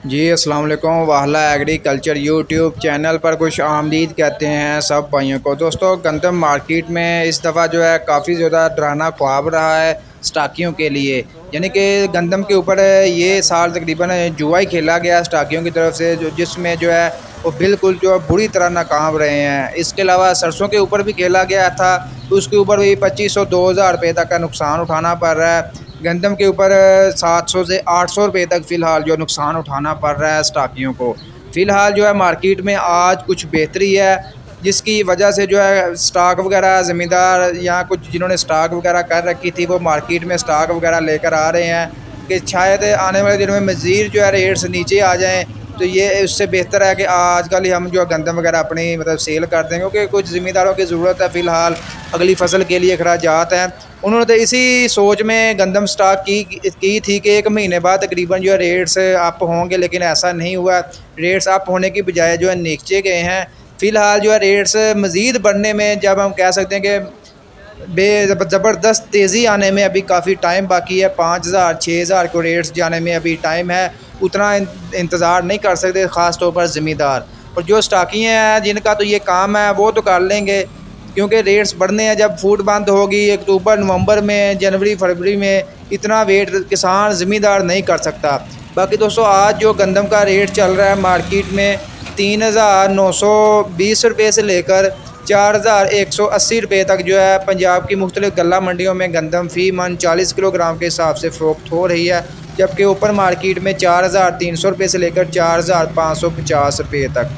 जी अस्सलाम वालेकुम। वाहला agriculture YouTube channel पर खुश आमदीद कहते हैं सब भाइयों को। दोस्तों, गंदम मार्केट में इस दफ़ा जो है काफ़ी ज़्यादा डराना ख्वाब रहा है स्टाकियों के लिए। यानी कि गंदम के ऊपर ये साल तकरीबन जुआ ही खेला गया स्टाकियों की तरफ से, जो जिसमें जो है वो बिल्कुल जो है बुरी तरह नाकाम रहे हैं। इसके अलावा सरसों के ऊपर भी खेला गया था, तो उसके ऊपर भी 2500-2000 रुपये तक का नुकसान उठाना पड़ रहा है। गंदम के ऊपर 700 से 800 रुपये तक फ़िलहाल जो नुकसान उठाना पड़ रहा है स्टाकियों को। फ़िलहाल जो है मार्केट में आज कुछ बेहतरी है, जिसकी वजह से जो है स्टॉक वगैरह ज़मींदार या कुछ जिन्होंने स्टॉक वगैरह कर रखी थी वो मार्केट में स्टॉक वगैरह लेकर आ रहे हैं कि शायद आने वाले दिनों में मज़ीद जो है रेट्स नीचे आ जाएँ। तो ये उससे बेहतर है कि आजकल ही हम जो गंदम वगैरह अपनी मतलब सेल कर दें, क्योंकि कुछ ज़मींदारों की ज़रूरत है फ़िलहाल अगली फसल के लिए अखराजात हैं। उन्होंने तो इसी सोच में गंदम स्टॉक की थी कि 1 महीने बाद तकरीबन जो है रेट्स अप होंगे, लेकिन ऐसा नहीं हुआ। रेट्स अप होने की बजाय जो है नीचे गए हैं। फ़िलहाल जो है रेट्स मज़ीद बढ़ने में जब हम कह सकते हैं कि ज़बरदस्त तेज़ी आने में अभी काफ़ी टाइम बाकी है। 5000 6000 को रेट्स जाने में अभी टाइम है। उतना इंतज़ार नहीं कर सकते ख़ास तौर पर ज़मींदार। और जो स्टाकियाँ हैं जिनका तो ये काम है वो तो कर लेंगे, क्योंकि रेट्स बढ़ने हैं। जब फूड बंद होगी अक्टूबर नवंबर में, जनवरी फरवरी में, इतना वेट किसान ज़मींदार नहीं कर सकता। बाकी दोस्तों, आज जो गंदम का रेट चल रहा है मार्केट में 3920 रुपये से लेकर 4180 रुपये तक जो है पंजाब की मुख्तलिफ गल्ला मंडियों में गंदम फ़ी मन 40 किलोग्राम के हिसाब से फ़रोख्त हो रही है। जबकि ओपन मार्केट में 4300 रुपये से लेकर 4550 रुपये तक।